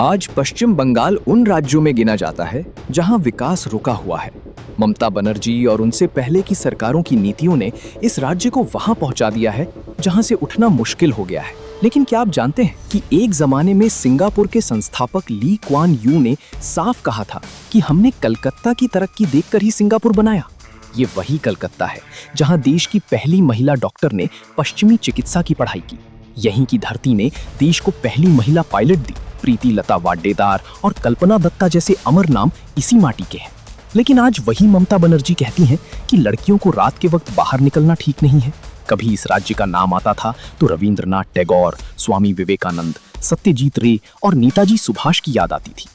आज पश्चिम बंगाल उन राज्यों में गिना जाता है जहां विकास रुका हुआ है। ममता बनर्जी और उनसे पहले की सरकारों की नीतियों ने इस राज्य को वहां पहुंचा दिया है जहां से उठना मुश्किल हो गया है। लेकिन क्या आप जानते हैं कि एक जमाने में सिंगापुर के संस्थापक ली क्वान यू ने साफ कहा था कि हमने कलकत्ता की तरक्की देखकर ही सिंगापुर बनाया। ये वही कलकत्ता है जहां देश की पहली महिला डॉक्टर ने पश्चिमी चिकित्सा की पढ़ाई की। यहीं की धरती ने देश को पहली महिला पायलट दी। प्रीति लता वाडेदार और कल्पना दत्ता जैसे अमर नाम इसी माटी के हैं। लेकिन आज वही ममता बनर्जी कहती हैं कि लड़कियों को रात के वक्त बाहर निकलना ठीक नहीं है। कभी इस राज्य का नाम आता था तो रविंद्रनाथ टैगोर, स्वामी विवेकानंद, सत्यजीत रे और नेताजी सुभाष की याद आती थी।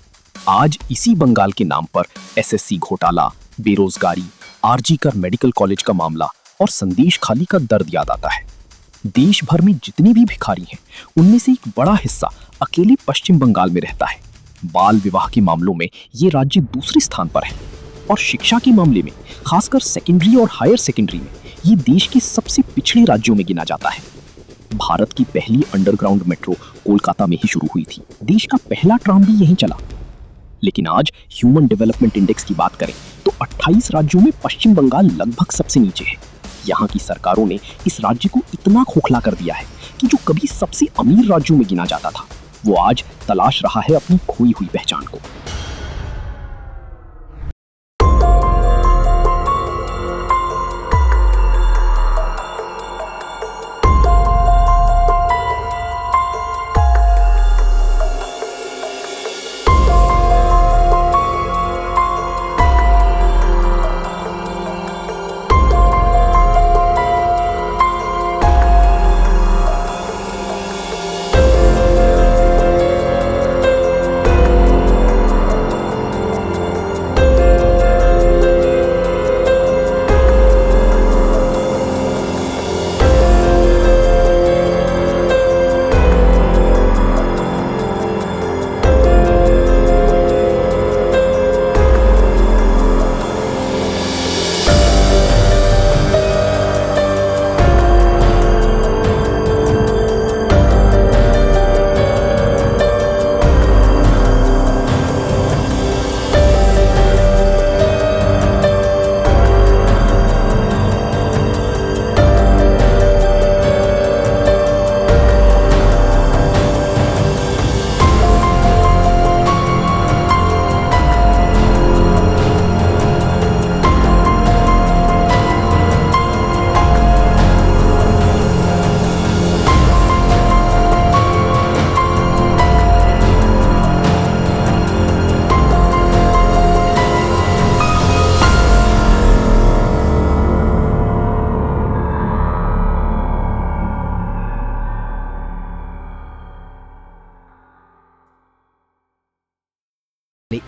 आज इसी बंगाल के नाम पर एसएससी घोटाला, बेरोजगारी, आरजी कर मेडिकल कॉलेज का मामला और संदेश खाली का दर्द याद आता है। देश भर में जितने भी भिखारी हैं, उनमें से एक बड़ा हिस्सा अकेले पश्चिम बंगाल में रहता है। बाल विवाह के मामलों में ये राज्य दूसरे स्थान पर है और शिक्षा के मामले में, खासकर सेकेंडरी और हायर सेकेंडरी में, ये देश के सबसे पिछड़े राज्यों में गिना जाता है। भारत की पहली अंडरग्राउंड मेट्रो कोलकाता में ही शुरू हुई थी। देश का पहला ट्राम भी यहीं चला। लेकिन आज ह्यूमन डेवलपमेंट इंडेक्स की बात करें तो 28 राज्यों में पश्चिम बंगाल लगभग सबसे नीचे है। यहाँ की सरकारों ने इस राज्य को इतना खोखला कर दिया है कि जो कभी सबसे अमीर राज्यों में गिना जाता था, वो आज तलाश रहा है अपनी खोई हुई पहचान को।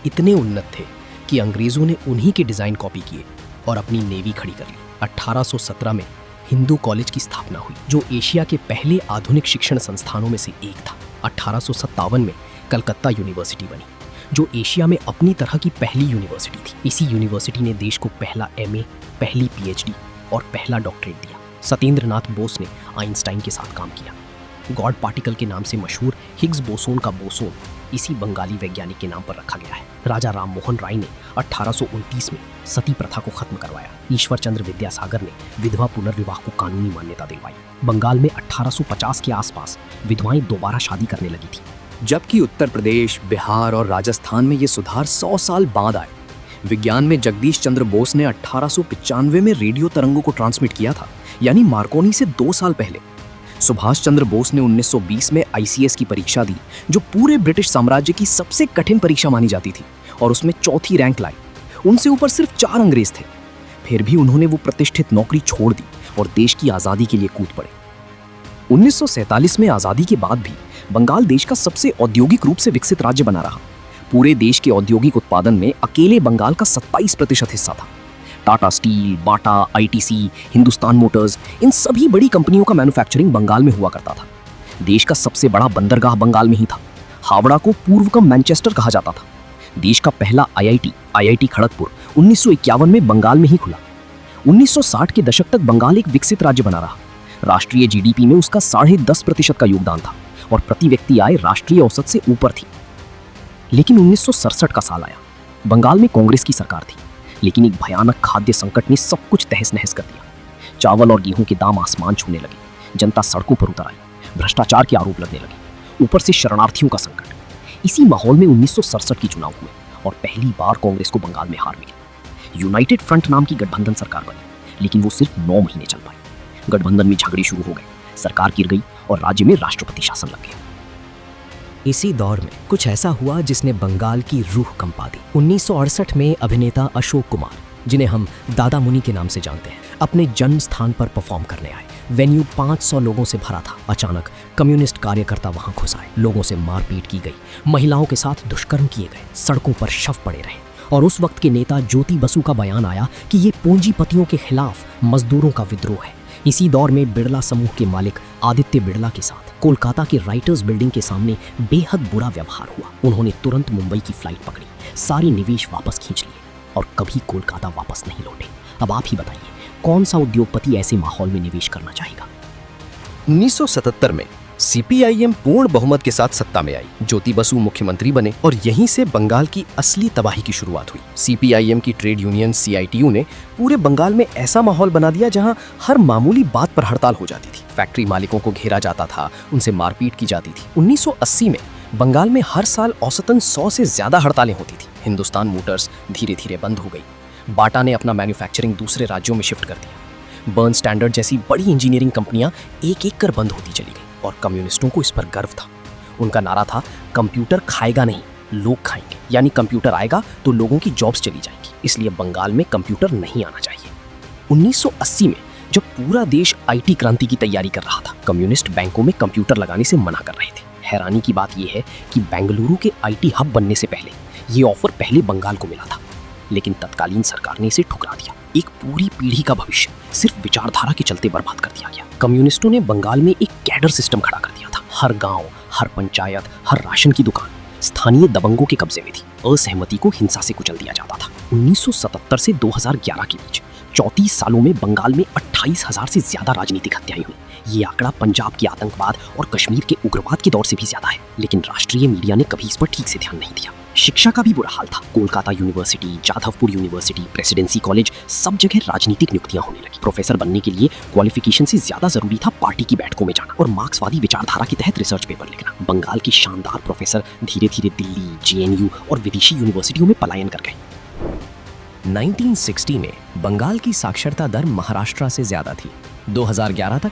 इतने उन्नत थे कि अंग्रेजों ने उन्हीं के डिजाइन कॉपी किए और अपनी नेवी खड़ी कर ली। 1817 में हिंदू कॉलेज की स्थापना हुई, जो एशिया के पहले आधुनिक शिक्षण संस्थानों में से एक था। 1857 में कलकत्ता यूनिवर्सिटी बनी, जो एशिया में अपनी तरह की पहली यूनिवर्सिटी थी। इसी यूनिवर्सिटी ने देश को पहला एमए, पहली पीएचडी और पहला डॉक्टरेट दिया। सत्येंद्र नाथ बोस ने आइंस्टाइन के साथ काम किया। गॉड पार्टिकल के नाम से मशहूर हिग्स बोसोन का बोसोन इसी बंगाली वैज्ञानिक के नाम पर रखा गया है। राजा राम मोहन राय ने 1829 में सती प्रथा को खत्म करवाया। ईश्वर चंद्र विद्यासागर ने विधवा पुनर्विवाह को कानूनी मान्यता दिलवाई। बंगाल में 1850 के आसपास विधवाएं दोबारा शादी करने लगी थी, जबकि उत्तर प्रदेश, बिहार और राजस्थान में ये सुधार 100 साल बाद आए। विज्ञान में जगदीश चंद्र बोस ने 1895 में रेडियो तरंगों को ट्रांसमिट किया था, यानी मार्कोनी से 2 साल पहले। सुभाष चंद्र बोस ने 1920 में आईसीएस की परीक्षा दी, जो पूरे ब्रिटिश साम्राज्य की सबसे कठिन परीक्षा मानी जाती थी, और उसमें चौथी रैंक लाई। उनसे ऊपर सिर्फ 4 अंग्रेज थे। फिर भी उन्होंने वो प्रतिष्ठित नौकरी छोड़ दी और देश की आज़ादी के लिए कूद पड़े। 1947 में आज़ादी के बाद भी बंगाल देश का सबसे औद्योगिक रूप से विकसित राज्य बना रहा। पूरे देश के औद्योगिक उत्पादन में अकेले बंगाल का 27% हिस्सा था। टाटा स्टील, बाटा, आईटीसी, हिंदुस्तान मोटर्स, इन सभी बड़ी कंपनियों का मैन्युफैक्चरिंग बंगाल में हुआ करता था। देश का सबसे बड़ा बंदरगाह बंगाल में ही था। हावड़ा को पूर्व का मैनचेस्टर कहा जाता था। देश का पहला आईआईटी खड़गपुर 1951 में बंगाल में ही खुला। 1960 के दशक तक बंगाल एक विकसित राज्य बना रहा। राष्ट्रीय जीडीपी में उसका 10.5% का योगदान था और प्रति व्यक्ति आय राष्ट्रीय औसत से ऊपर थी। लेकिन 1967 का साल आया। बंगाल में कांग्रेस की सरकार थी, लेकिन एक भयानक खाद्य संकट ने सब कुछ तहस नहस कर दिया। चावल और गेहूं के दाम आसमान छूने लगे, जनता सड़कों पर उतर आई, भ्रष्टाचार के आरोप लगने लगे, ऊपर से शरणार्थियों का संकट। इसी माहौल में 1967 की चुनाव हुए और पहली बार कांग्रेस को बंगाल में हार मिली। यूनाइटेड फ्रंट नाम की गठबंधन सरकार बनी, लेकिन वो सिर्फ 9 महीने चल पाई। गठबंधन में झगड़े शुरू हो गए, सरकार गिर गई और राज्य में राष्ट्रपति शासन लग गया। इसी दौर में कुछ ऐसा हुआ जिसने बंगाल की रूह कंपा दी। 1968 में अभिनेता अशोक कुमार, जिन्हें हम दादा मुनि के नाम से जानते हैं, अपने जन्म स्थान पर परफॉर्म करने आए। वेन्यू 500 लोगों से भरा था। अचानक कम्युनिस्ट कार्यकर्ता वहां घुस आए, लोगों से मारपीट की गई, महिलाओं के साथ दुष्कर्म किए गए, सड़कों पर शव पड़े रहे। और उस वक्त के नेता ज्योति बसु का बयान आया कि ये पूंजीपतियों के खिलाफ मजदूरों का विद्रोह है। इसी दौर में बिड़ला समूह के मालिक आदित्य बिड़ला के साथ कोलकाता के राइटर्स बिल्डिंग के सामने बेहद बुरा व्यवहार हुआ। उन्होंने तुरंत मुंबई की फ्लाइट पकड़ी, सारी निवेश वापस खींच लिए और कभी कोलकाता वापस नहीं लौटे। अब आप ही बताइए, कौन सा उद्योगपति ऐसे माहौल में निवेश करना चाहेगा? 1977 में सीपीआईएम पूर्ण बहुमत के साथ सत्ता में आई। ज्योति बसु मुख्यमंत्री बने और यहीं से बंगाल की असली तबाही की शुरुआत हुई। सीपीआईएम की ट्रेड यूनियन सीआईटीयू ने पूरे बंगाल में ऐसा माहौल बना दिया जहां हर मामूली बात पर हड़ताल हो जाती थी। फैक्ट्री मालिकों को घेरा जाता था, उनसे मारपीट की जाती थी। 1980 में बंगाल में हर साल औसतन 100 से ज्यादा हड़तालें होती थी। हिंदुस्तान मोटर्स धीरे धीरे बंद हो गई। बाटा ने अपना मैन्युफैक्चरिंग दूसरे राज्यों में शिफ्ट कर दिया। बर्न स्टैंडर्ड जैसी बड़ी इंजीनियरिंग कंपनियां एक एक कर बंद होती चली गई और कम्युनिस्टों को इस पर गर्व था। उनका नारा था, कंप्यूटर खाएगा नहीं, लोग खाएंगे। यानी कंप्यूटर आएगा तो लोगों की जॉब्स चली जाएंगी, इसलिए बंगाल में कंप्यूटर नहीं आना चाहिए। 1980 में जब पूरा देश आईटी क्रांति की तैयारी कर रहा था, कम्युनिस्ट बैंकों में कंप्यूटर लगाने से मना कर रहे थे। हैरानी की बात यह है कि बेंगलुरु के आईटी हब बनने से पहले ये ऑफर पहले बंगाल को मिला था, लेकिन तत्कालीन सरकार ने इसे ठुकरा दिया। एक पूरी पीढ़ी का भविष्य सिर्फ विचारधारा के चलते बर्बाद कर दिया गया। कम्युनिस्टों ने बंगाल में एक कैडर सिस्टम खड़ा कर दिया था। हर गांव, हर पंचायत, हर राशन की दुकान स्थानीय दबंगों के कब्जे में थी। असहमति को हिंसा से कुचल दिया जाता था। 1977 से 2011 के बीच 34 सालों में बंगाल में 28,000 से ज्यादा राजनीतिक हत्याएं हुई। ये आंकड़ा पंजाब के आतंकवाद और कश्मीर के उग्रवाद के दौर से भी ज्यादा है, लेकिन राष्ट्रीय मीडिया ने कभी इस पर ठीक से ध्यान नहीं दिया। शिक्षा का भी बुरा हाल था। Kolkata university, Jadavpur university, presidency college, सब जगह राजनीतिक नियुक्तियां होने लगी। प्रोफेसर बनने के लिए क्वालिफिकेशन से ज्यादा जरूरी था पार्टी की बैठकों में जाना और मार्क्सवादी विचारधारा के तहत रिसर्च पेपर लिखना। बंगाल के शानदार प्रोफेसर धीरे धीरे दिल्ली, जेएनयू और विदेशी यूनिवर्सिटियों में पलायन कर गए। 1960 में बंगाल की साक्षरता दर महाराष्ट्र से ज्यादा थी। 2011 तक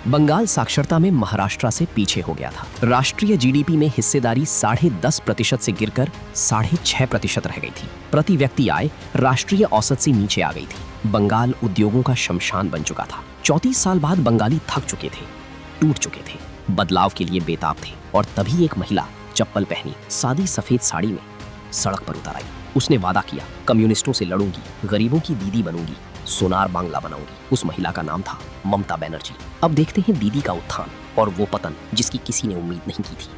बंगाल साक्षरता में महाराष्ट्र से पीछे हो गया था। राष्ट्रीय जीडीपी में हिस्सेदारी 10.5% से गिरकर 6.5% रह गई थी। प्रति व्यक्ति आय राष्ट्रीय औसत से नीचे आ गई थी। बंगाल उद्योगों का शमशान बन चुका था। 34 साल बाद बंगाली थक चुके थे, टूट चुके थे, बदलाव के लिए बेताब थे। और तभी एक महिला चप्पल पहनी, सादी सफेद साड़ी में सड़क पर उतर आई। उसने वादा किया, कम्युनिस्टों से लड़ूंगी, गरीबों की दीदी बनूंगी, सोनार बांग्ला बनाऊंगी। उस महिला का नाम था ममता बनर्जी। अब देखते हैं दीदी का उत्थान और वो पतन जिसकी किसी ने उम्मीद नहीं की थी।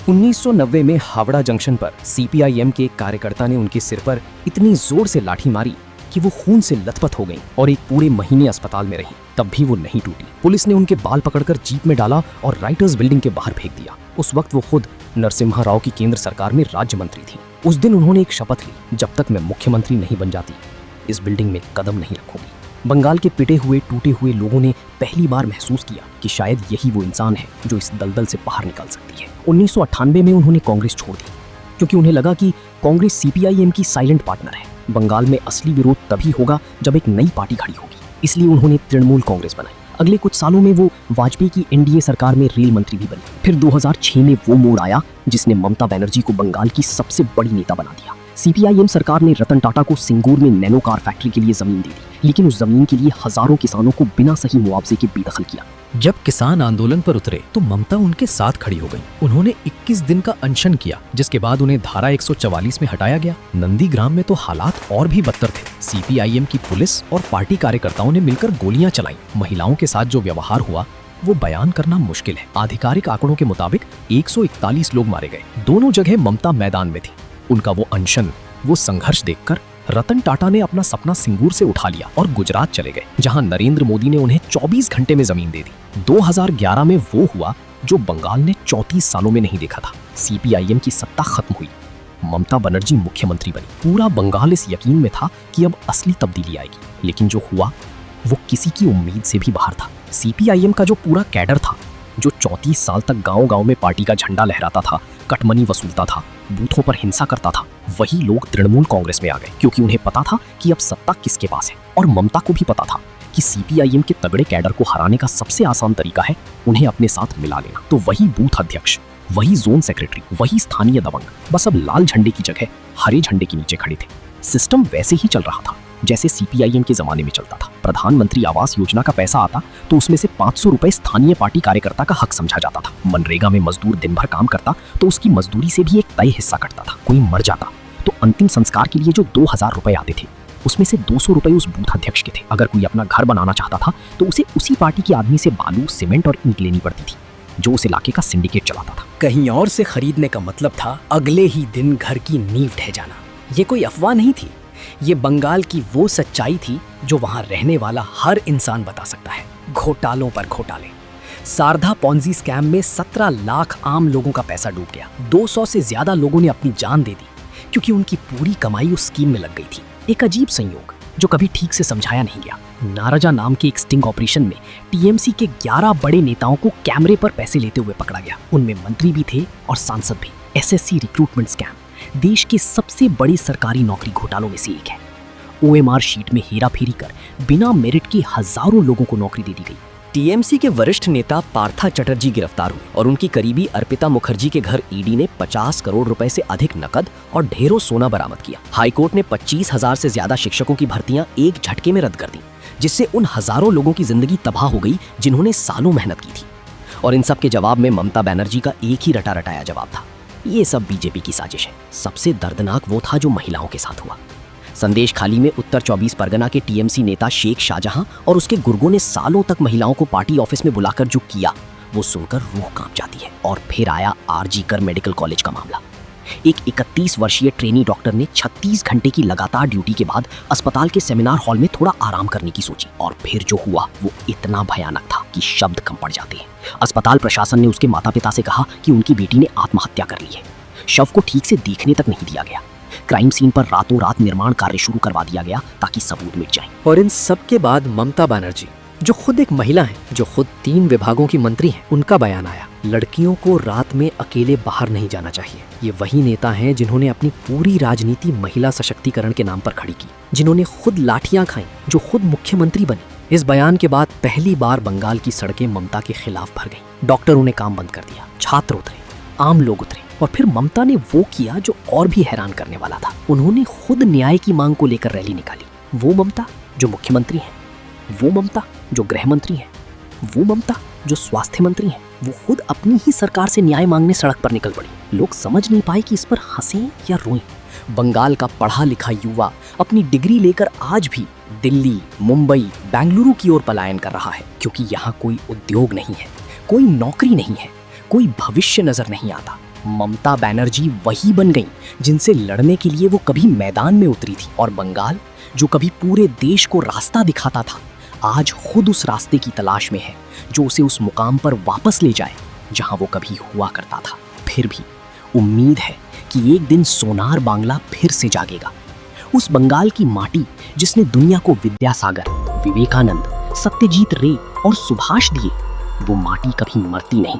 1990 में हावड़ा जंक्शन पर सीपीआईएम के एक कार्यकर्ता ने उनके सिर पर इतनी जोर से लाठी मारी कि वो खून से लथपथ हो गई और एक पूरे महीने अस्पताल में रही। तब भी वो नहीं टूटी। पुलिस ने उनके बाल पकड़कर जीप में डाला और राइटर्स बिल्डिंग के बाहर फेंक दिया। उस वक्त वो खुद नरसिम्हा राव की केंद्र सरकार में राज्य मंत्री थी। उस दिन उन्होंने एक शपथ ली, जब तक मैं मुख्यमंत्री नहीं बन जाती इस बिल्डिंग में कदम नहीं रखूंगी। बंगाल के पिटे हुए टूटे हुए लोगों ने पहली बार महसूस किया कि शायद यही वो इंसान है जो इस दलदल से बाहर निकल सकती है। 1998 में उन्होंने कांग्रेस छोड़ दी, क्योंकि उन्हें लगा कि कांग्रेस सीपीआईएम की साइलेंट पार्टनर है। बंगाल में असली विरोध तभी होगा जब एक नई पार्टी खड़ी होगी। इसलिए उन्होंने तृणमूल कांग्रेस बनाई। अगले कुछ सालों में वो वाजपेयी की एनडीए सरकार में रेल मंत्री भी बनी। फिर 2006 में वो मोड़ आया जिसने ममता बनर्जी को बंगाल की सबसे बड़ी नेता बना दिया। सीपीआईएम सरकार ने रतन टाटा को सिंगूर में नैनो कार फैक्ट्री के लिए जमीन दे दी, लेकिन उस जमीन के लिए हजारों किसानों को बिना सही मुआवजे के बेदखल किया। जब किसान आंदोलन पर उतरे तो ममता उनके साथ खड़ी हो गई। उन्होंने 21 दिन का अनशन किया, जिसके बाद उन्हें धारा 144 में हटाया गया। नंदीग्राम में तो हालात और भी बदतर थे। सीपीआईएम की पुलिस और पार्टी कार्यकर्ताओं ने मिलकर गोलियां चलाईं। महिलाओं के साथ जो व्यवहार हुआ वो बयान करना मुश्किल है। आधिकारिक आंकड़ों के मुताबिक 141 लोग मारे गए। दोनों जगह ममता मैदान में थी। उनका वो अनशन, वो संघर्ष देखकर रतन टाटा ने अपना सपना सिंगूर से उठा लिया और गुजरात चले गए, जहां नरेंद्र मोदी ने उन्हें 24 घंटे में जमीन दे दी। 2011 में वो हुआ जो बंगाल ने 34 सालों में नहीं देखा था। सीपीआईएम की सत्ता खत्म हुई ममता बनर्जी मुख्यमंत्री बनी। पूरा बंगाल इस यकीन में था कि अब असली तब्दीली आएगी, लेकिन जो हुआ वो किसी की उम्मीद से भी बाहर था। सीपीआईएम का जो पूरा कैडर था, जो 34 साल तक गांव-गांव में पार्टी का झंडा लहराता था, कटमनी वसूलता था, बूथों पर हिंसा करता था, वही लोग तृणमूल कांग्रेस में आ गए, क्योंकि उन्हें पता था कि अब सत्ता किसके पास है। और ममता को भी पता था कि सीपीआईएम के तगड़े कैडर को हराने का सबसे आसान तरीका है उन्हें अपने साथ मिला लेना। तो वही बूथ अध्यक्ष, वही जोन सेक्रेटरी, वही स्थानीय दबंग, बस अब लाल झंडे की जगह हरे झंडे के नीचे खड़े थे। सिस्टम वैसे ही चल रहा था जैसे सीपीआईएम के जमाने में चलता था। प्रधानमंत्री आवास योजना का पैसा आता तो उसमें से 500 रुपए स्थानीय पार्टी कार्यकर्ता का हक समझा जाता था। मनरेगा में मजदूर दिन भर काम करता तो उसकी मजदूरी से भी एक तय हिस्सा कटता था। कोई मर जाता तो अंतिम संस्कार के लिए जो 2000 रुपए आते थे, उसमें से 200 रुपए उस बूथ अध्यक्ष के थे। अगर कोई अपना घर बनाना चाहता था तो उसे उसी पार्टी के आदमी से बालू, सीमेंट और ईंट लेनी पड़ती थी, जो उस इलाके का सिंडिकेट चलाता था। कहीं और से खरीदने का मतलब था अगले ही दिन घर की नींव ढह जाना। ये कोई अफवाह नहीं थी, ये बंगाल की वो सच्चाई थी जो वहां रहने वाला हर इंसान बता सकता है। घोटालों पर घोटाले। सारधा पॉन्जी स्कैम में 17 लाख आम लोगों का पैसा डूब गया। 200 से ज्यादा लोगों ने अपनी जान दे दी क्योंकि उनकी पूरी कमाई उस स्कीम में लग गई थी। एक अजीब संयोग जो कभी ठीक से समझाया नहीं गया। नाराजा नाम के एक स्टिंग ऑपरेशन में टीएमसी के 11 बड़े नेताओं को कैमरे पर पैसे लेते हुए पकड़ा गया। उनमें मंत्री भी थे और सांसद भी। एसएससी रिक्रूटमेंट स्कैम देश के सबसे बड़ी सरकारी नौकरी घोटालों में से एक है। ओएमआर शीट में हेराफेरी कर बिना मेरिट के हजारों लोगों को नौकरी दे दी गई। टीएमसी के वरिष्ठ नेता पार्था चटर्जी गिरफ्तार हुए और उनकी करीबी अर्पिता मुखर्जी के घर ईडी ने 50 करोड़ रुपए से अधिक नकद और ढेरों सोना बरामद किया। हाईकोर्ट ने 25,000 से ज्यादा शिक्षकों की भर्तियां एक झटके में रद्द कर दी, जिससे उन हजारों लोगों की जिंदगी तबाह हो गई जिन्होंने सालों मेहनत की थी। और इन सब के जवाब में ममता बनर्जी का एक ही रटा रटाया जवाब था, ये सब बीजेपी की साजिश है। सबसे दर्दनाक वो था जो महिलाओं के साथ हुआ। संदेश खाली में उत्तर 24 परगना के टीएमसी नेता शेख शाहजहां और उसके गुर्गों ने सालों तक महिलाओं को पार्टी ऑफिस में बुलाकर जो किया, वो सुनकर रूह कांप जाती है। और फिर आया आरजी कर मेडिकल कॉलेज का मामला। एक 31 वर्षीय ट्रेनी डॉक्टर ने 36 घंटे की लगातार ड्यूटी के बाद अस्पताल के सेमिनार हॉल में थोड़ा आराम करने की सोची, और फिर जो हुआ वो इतना भयानक था कि शब्द कम पड़ जाते हैं। अस्पताल प्रशासन ने उसके माता पिता से कहा कि उनकी बेटी ने आत्महत्या कर ली है। शव को ठीक से देखने तक नहीं दिया गया। क्राइम सीन पर रातों रात निर्माण कार्य शुरू करवा दिया गया ताकि सबूत मिट जाए। और इन सब के बाद ममता बनर्जी, जो खुद एक महिला है, जो खुद 3 विभागों की मंत्री हैं, उनका बयान आया, लड़कियों को रात में अकेले बाहर नहीं जाना चाहिए। ये वही नेता हैं जिन्होंने अपनी पूरी राजनीति महिला सशक्तिकरण के नाम पर खड़ी की, जिन्होंने खुद लाठियां खाई, जो खुद मुख्यमंत्री बनी। इस बयान के बाद पहली बार बंगाल की सड़कें ममता के खिलाफ भर गई। डॉक्टरों ने काम बंद कर दिया, छात्र उतरे, आम लोग उतरे। और फिर ममता ने वो किया जो और भी हैरान करने वाला था। उन्होंने खुद न्याय की मांग को लेकर रैली निकाली। वो ममता जो मुख्यमंत्री है, वो ममता जो गृह मंत्री है, वो ममता जो स्वास्थ्य मंत्री है, वो खुद अपनी ही सरकार से न्याय मांगने सड़क पर निकल पड़ी। लोग समझ नहीं पाए कि इस पर हंसें या रोएं। बंगाल का पढ़ा लिखा युवा अपनी डिग्री लेकर आज भी दिल्ली, मुंबई, बेंगलुरु की ओर पलायन कर रहा है, क्योंकि यहाँ कोई उद्योग नहीं है, कोई नौकरी नहीं है, कोई भविष्य नजर नहीं आता। ममता बनर्जी वही बन गई जिनसे लड़ने के लिए वो कभी मैदान में उतरी थी। और बंगाल जो कभी पूरे देश को रास्ता दिखाता था, आज खुद उस रास्ते की तलाश में है जो उसे उस मुकाम पर वापस ले जाए जहां वो कभी हुआ करता था। फिर भी उम्मीद है कि एक दिन सोनार बांग्ला फिर से जागेगा। उस बंगाल की माटी जिसने दुनिया को विद्यासागर, विवेकानंद, सत्यजीत रे और सुभाष दिए, वो माटी कभी मरती नहीं।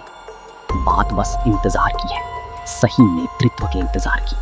बात बस इंतजार की है, सही नेतृत्व के इंतजार की।